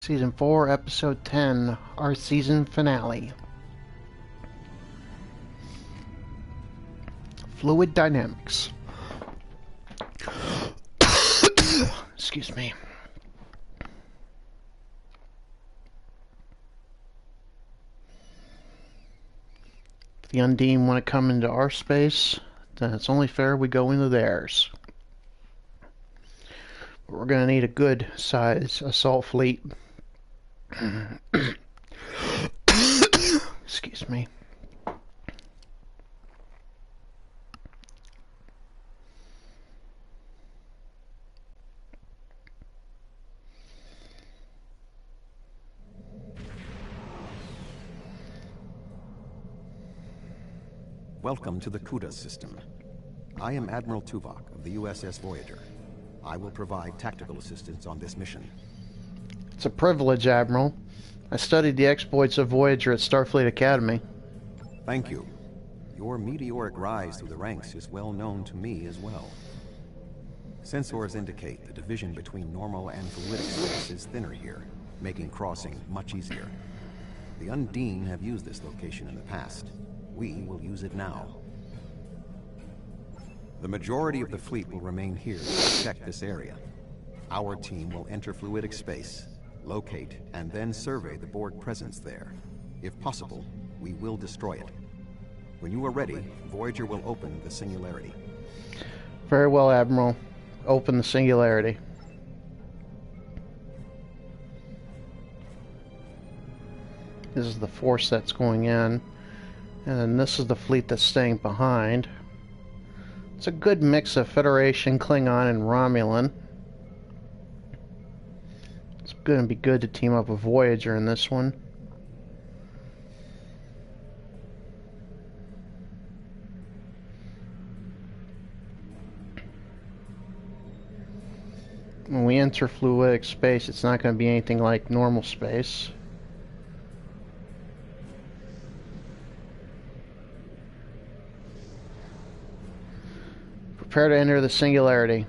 Season 4, Episode 10, our season finale. Fluid Dynamics. Excuse me. If the Undine want to come into our space, then it's only fair we go into theirs. But we're going to need a good size assault fleet. Excuse me. Welcome to the CUDA system. I am Admiral Tuvok of the USS Voyager. I will provide tactical assistance on this mission. It's a privilege, Admiral. I studied the exploits of Voyager at Starfleet Academy. Thank you. Your meteoric rise through the ranks is well known to me as well. Sensors indicate the division between normal and fluidic space is thinner here, making crossing much easier. The Undine have used this location in the past. We will use it now. The majority of the fleet will remain here to protect this area. Our team will enter fluidic space, locate, and then survey the Borg presence there. If possible, we will destroy it. When you are ready, Voyager will open the Singularity. Very well, Admiral. Open the Singularity. This is the force that's going in. And then this is the fleet that's staying behind. It's a good mix of Federation, Klingon, and Romulan. It's going to be good to team up with Voyager in this one. When we enter fluidic space, it's not going to be anything like normal space. Prepare to enter the Singularity.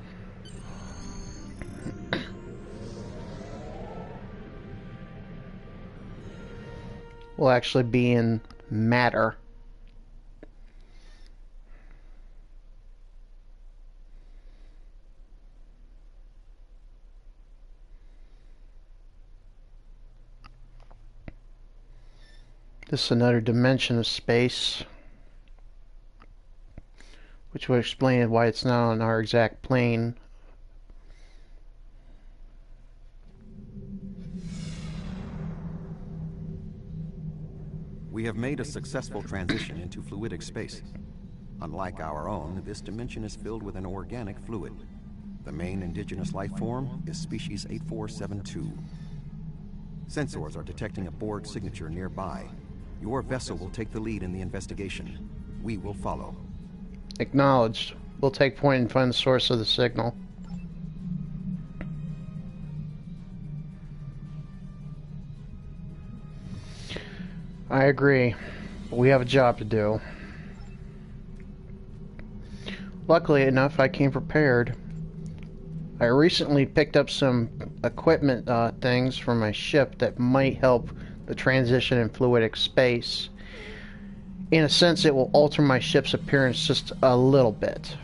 We'll actually be in matter. This is another dimension of space, which would explain why it's not on our exact plane. We have made a successful transition into fluidic space. Unlike our own, this dimension is filled with an organic fluid. The main indigenous life form is species 8472. Sensors are detecting a Borg signature nearby. Your vessel will take the lead in the investigation. We will follow. Acknowledged. We'll take point and find the source of the signal. I agree, but we have a job to do. Luckily enough, I came prepared. I recently picked up some equipment things from my ship that might help the transition in fluidic space. In a sense, it will alter my ship's appearance just a little bit.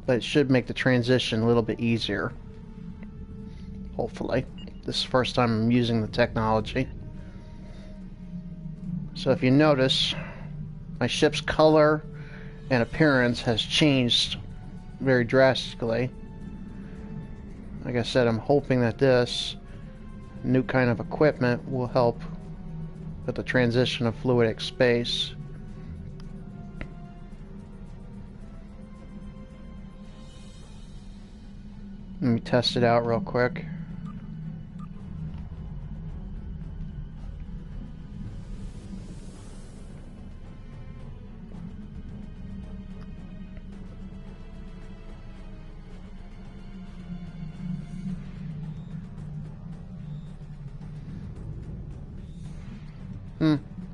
But it should make the transition a little bit easier. Hopefully. This is the first time I'm using the technology. So if you notice, my ship's color and appearance has changed very drastically. Like I said, I'm hoping that this new kind of equipment will help with the transition of fluidic space. Let me test it out real quick.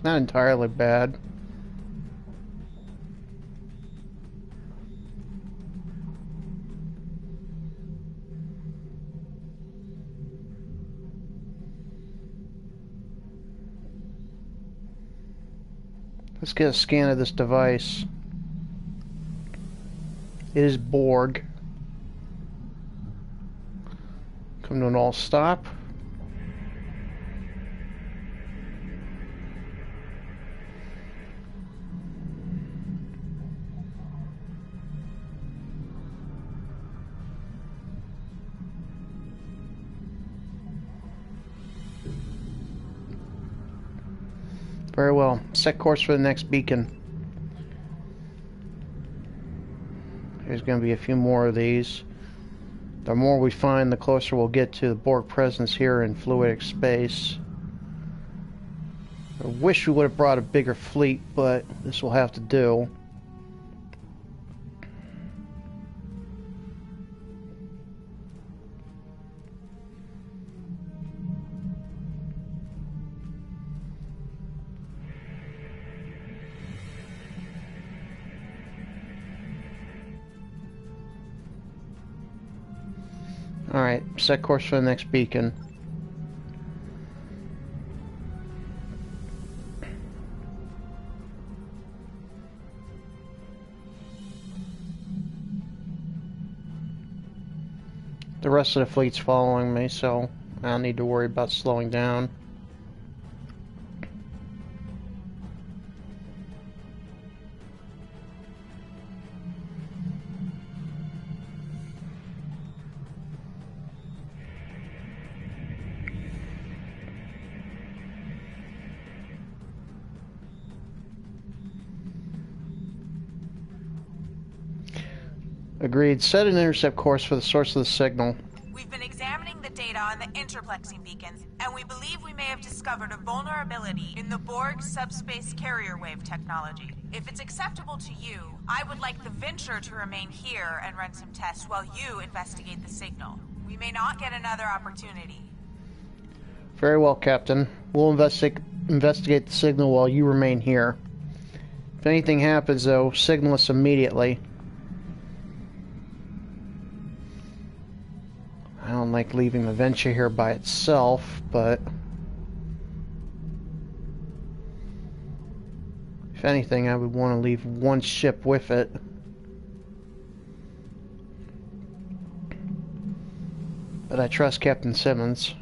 Not entirely bad. Let's get a scan of this device. It is Borg. Come to an all stop. Very well. Set course for the next beacon. There's going to be a few more of these. The more we find, the closer we'll get to the Borg presence here in fluidic space. I wish we would have brought a bigger fleet, but this will have to do. Alright, set course for the next beacon. The rest of the fleet's following me, so I don't need to worry about slowing down. Agreed. Set an intercept course for the source of the signal. We've been examining the data on the interplexing beacons, and we believe we may have discovered a vulnerability in the Borg subspace carrier wave technology. If it's acceptable to you, I would like the Venture to remain here and run some tests while you investigate the signal. We may not get another opportunity. Very well, Captain. We'll investigate the signal while you remain here. If anything happens, though, signal us immediately. I don't like leaving the Venture here by itself, but if anything, I would want to leave one ship with it. But I trust Captain Simmons.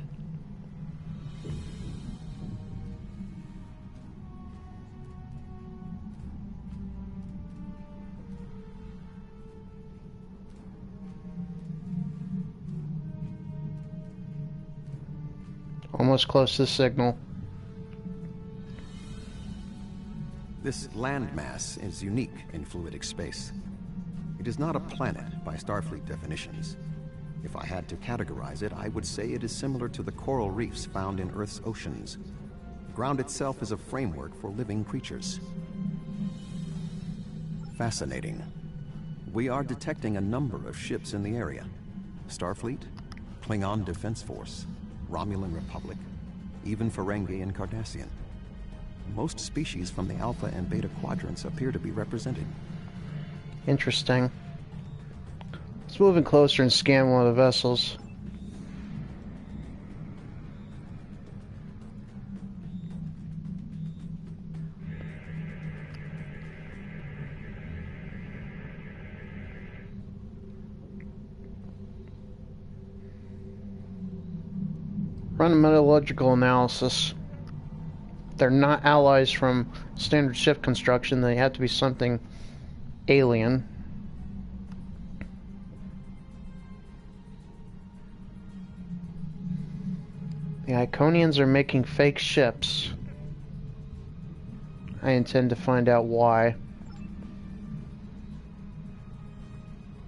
Almost close to the signal. This landmass is unique in fluidic space. It is not a planet by Starfleet definitions. If I had to categorize it, I would say it is similar to the coral reefs found in Earth's oceans. The ground itself is a framework for living creatures. Fascinating. We are detecting a number of ships in the area. Starfleet, Klingon Defense Force, Romulan Republic, even Ferengi and Cardassian. Most species from the Alpha and Beta quadrants appear to be represented. Interesting. Let's move in closer and scan one of the vessels. Run a metallurgical analysis. They're not allies from standard ship construction. They have to be something alien. The Iconians are making fake ships. I intend to find out why.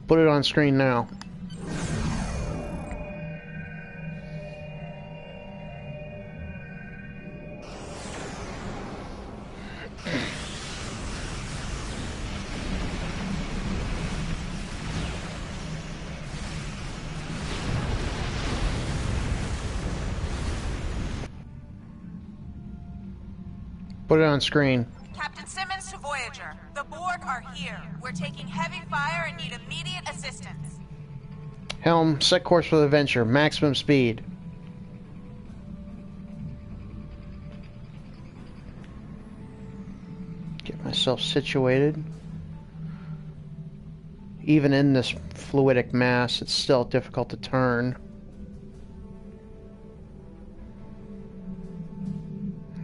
Put it on screen now. Put it on screen. Captain Simmons to Voyager. The Borg are here. We're taking heavy fire and need immediate assistance. Helm, set course for the Venture. Maximum speed. myself situated. Even in this fluidic mass, it's still difficult to turn.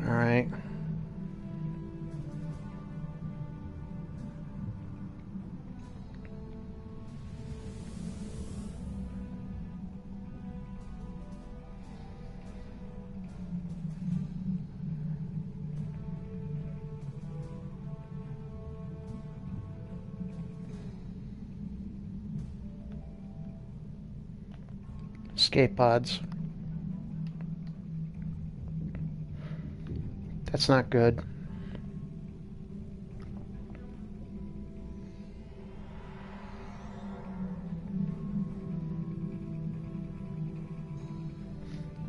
Alright. Escape pods. That's not good.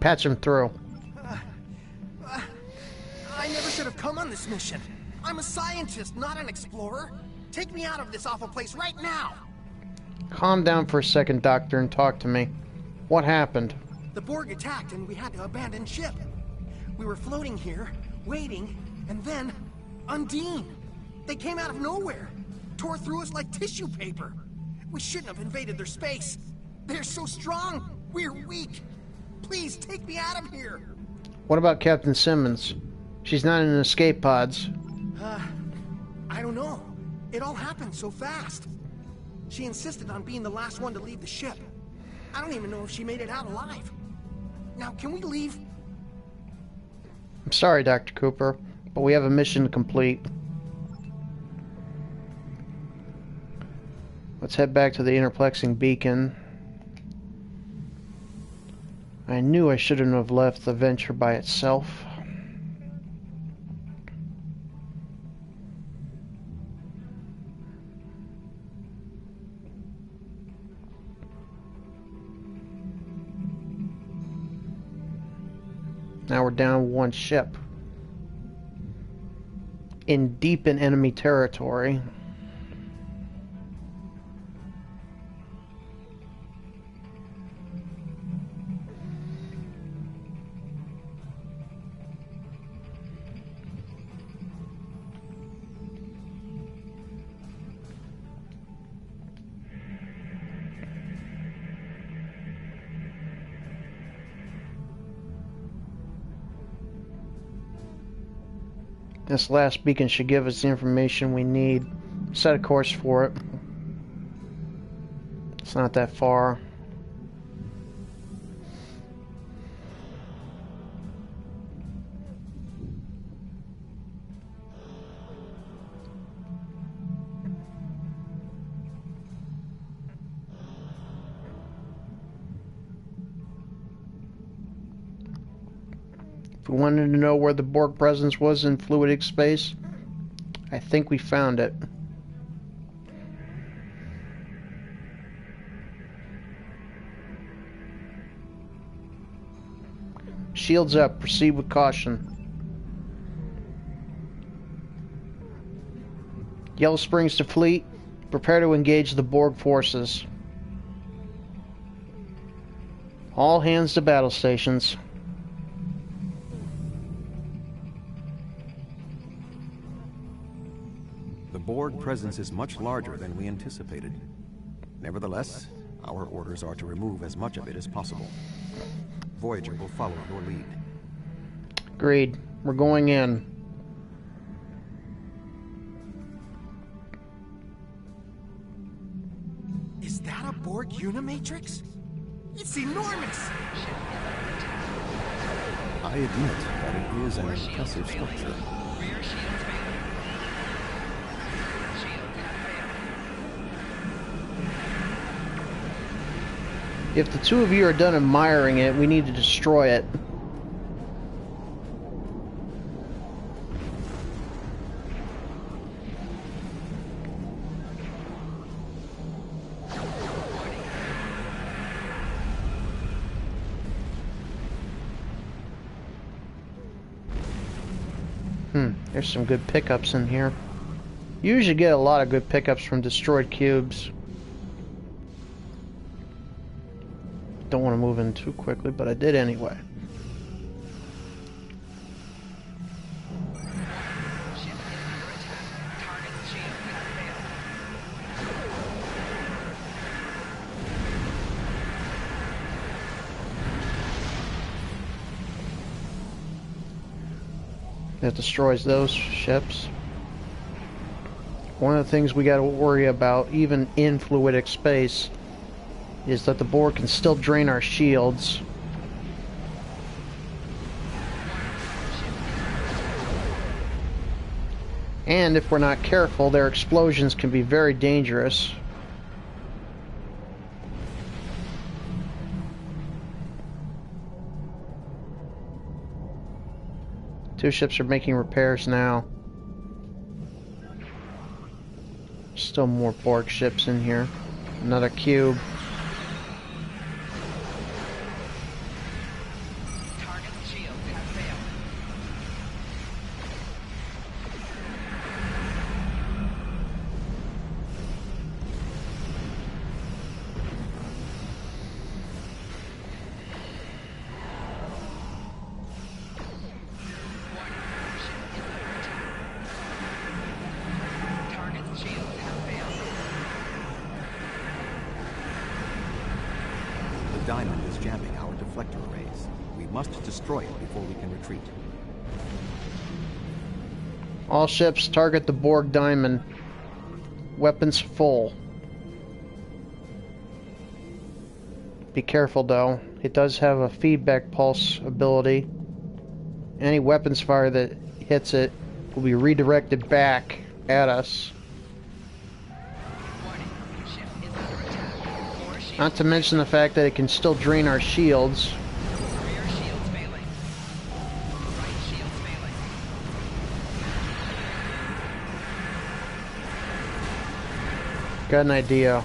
Patch him through. I never should have come on this mission. I'm a scientist, not an explorer. Take me out of this awful place right now. Calm down for a second, Doctor, and talk to me. What happened? The Borg attacked and we had to abandon ship. We were floating here, waiting, and then Undine. They came out of nowhere, tore through us like tissue paper. We shouldn't have invaded their space. They're so strong. We're weak. Please take me out of here. What about Captain Simmons? She's not in escape pods. I don't know. It all happened so fast. She insisted on being the last one to leave the ship. I don't even know if she made it out alive. Now, can we leave? I'm sorry, Dr. Cooper, but we have a mission to complete. Let's head back to the interplexing beacon. I knew I shouldn't have left the Venture by itself. Now we're down one ship. Deep in enemy territory. This last beacon should give us the information we need. Set a course for it. It's not that far. If we wanted to know where the Borg presence was in fluidic space, I think we found it. Shields up. Proceed with caution. Yellow Springs to fleet. Prepare to engage the Borg forces. All hands to battle stations. The Borg presence is much larger than we anticipated. Nevertheless, our orders are to remove as much of it as possible. Voyager will follow your lead. Agreed. We're going in. Is that a Borg Unimatrix? It's enormous! I admit that it is an impressive structure. If the two of you are done admiring it, we need to destroy it. There's some good pickups in here. You usually get a lot of good pickups from destroyed cubes. Don't want to move in too quickly, but I did anyway. That destroys those ships. One of the things we got to worry about, even in fluidic space, is that the Borg can still drain our shields. And if we're not careful, their explosions can be very dangerous. Two ships are making repairs now. Still more Borg ships in here. Another cube. Target's shields have failed. Warning, ship is under attack. Target's shields have failed. The diamond is jamming our deflector arrays. We must destroy it before we can retreat. All ships target the Borg diamond. Weapons full. Be careful though. It does have a feedback pulse ability. Any weapons fire that hits it will be redirected back at us. Warning, ship is under attack. Core shields Not to mention the fact that it can still drain our shields. rear shields failing. Right shields failing. Got an idea.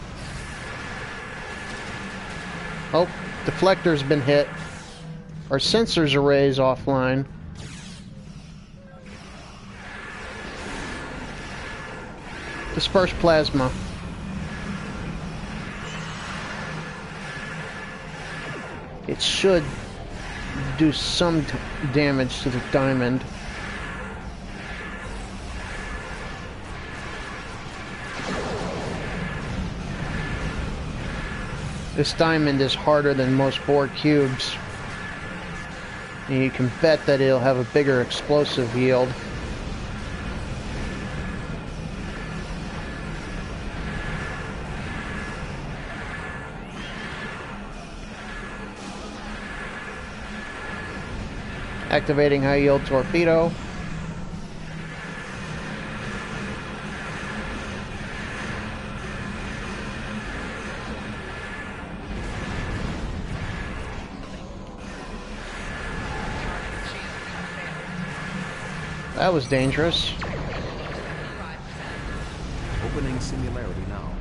Oh, deflector's been hit. Our sensors array's offline. Disperse plasma. It should do some damage to the diamond. This diamond is harder than most Borg cubes. And you can bet that it'll have a bigger explosive yield. Activating high yield torpedo. That was dangerous. Opening singularity now.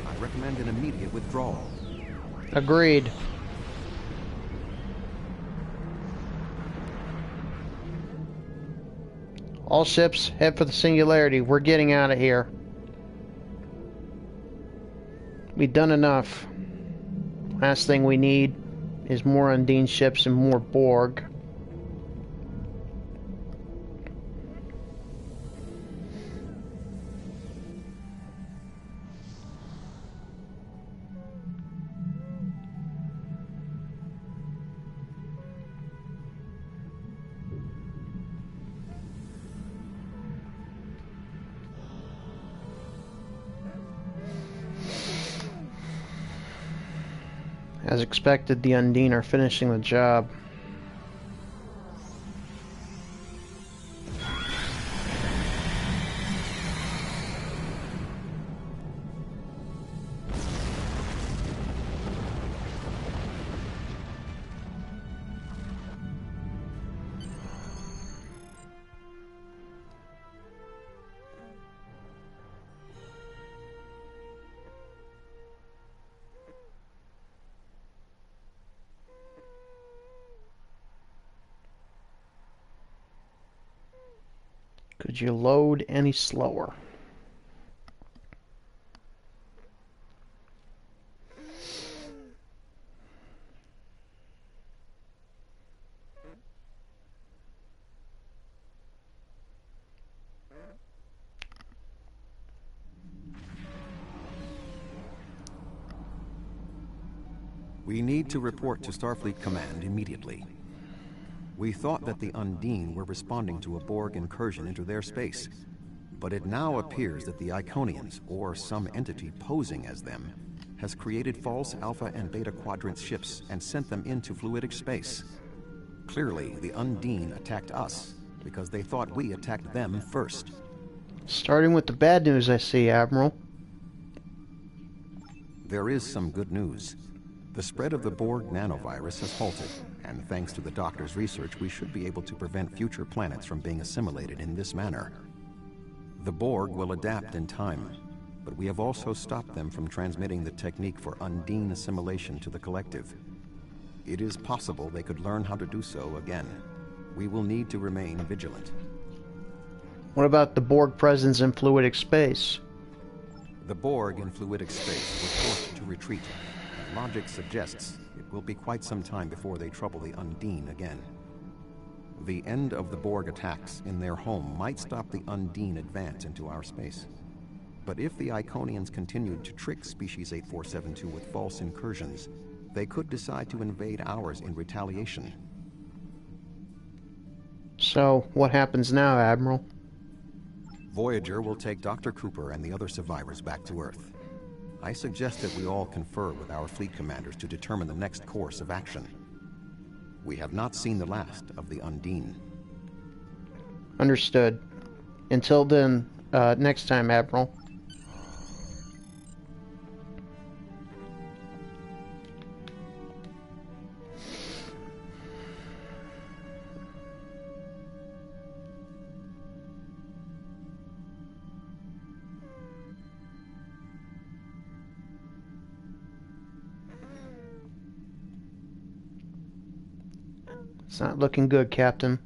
I recommend an immediate withdrawal. Agreed. All ships, head for the singularity. We're getting out of here. We've done enough. Last thing we need is more Undine ships and more Borg. As expected, the Undine are finishing the job. Could you load any slower? We need to report to Starfleet Command immediately. We thought that the Undine were responding to a Borg incursion into their space, but it now appears that the Iconians, or some entity posing as them, has created false Alpha and Beta Quadrant ships and sent them into fluidic space. Clearly, the Undine attacked us because they thought we attacked them first. Starting with the bad news, I see, Admiral. There is some good news. The spread of the Borg nanovirus has halted, and thanks to the Doctor's research, we should be able to prevent future planets from being assimilated in this manner. The Borg will adapt in time, but we have also stopped them from transmitting the technique for Undine assimilation to the collective. It is possible they could learn how to do so again. We will need to remain vigilant. What about the Borg presence in fluidic space? The Borg in fluidic space were forced to retreat. Logic suggests it will be quite some time before they trouble the Undine again. The end of the Borg attacks in their home might stop the Undine advance into our space. But if the Iconians continued to trick Species 8472 with false incursions, they could decide to invade ours in retaliation. So, what happens now, Admiral? Voyager will take Dr. Cooper and the other survivors back to Earth. I suggest that we all confer with our fleet commanders to determine the next course of action. We have not seen the last of the Undine. Understood. Until then, next time, Admiral. It's not looking good, Captain.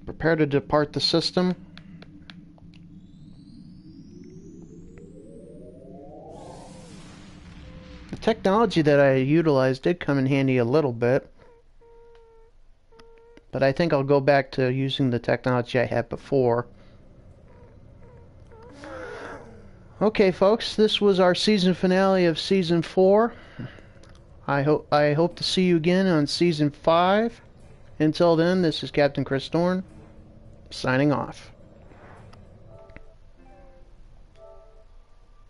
Prepare to depart the system. The technology that I utilized did come in handy a little bit, but I think I'll go back to using the technology I had before. Okay, folks, this was our season finale of Season 4. I hope to see you again on Season 5. Until then, this is Captain Chris Dorn, signing off.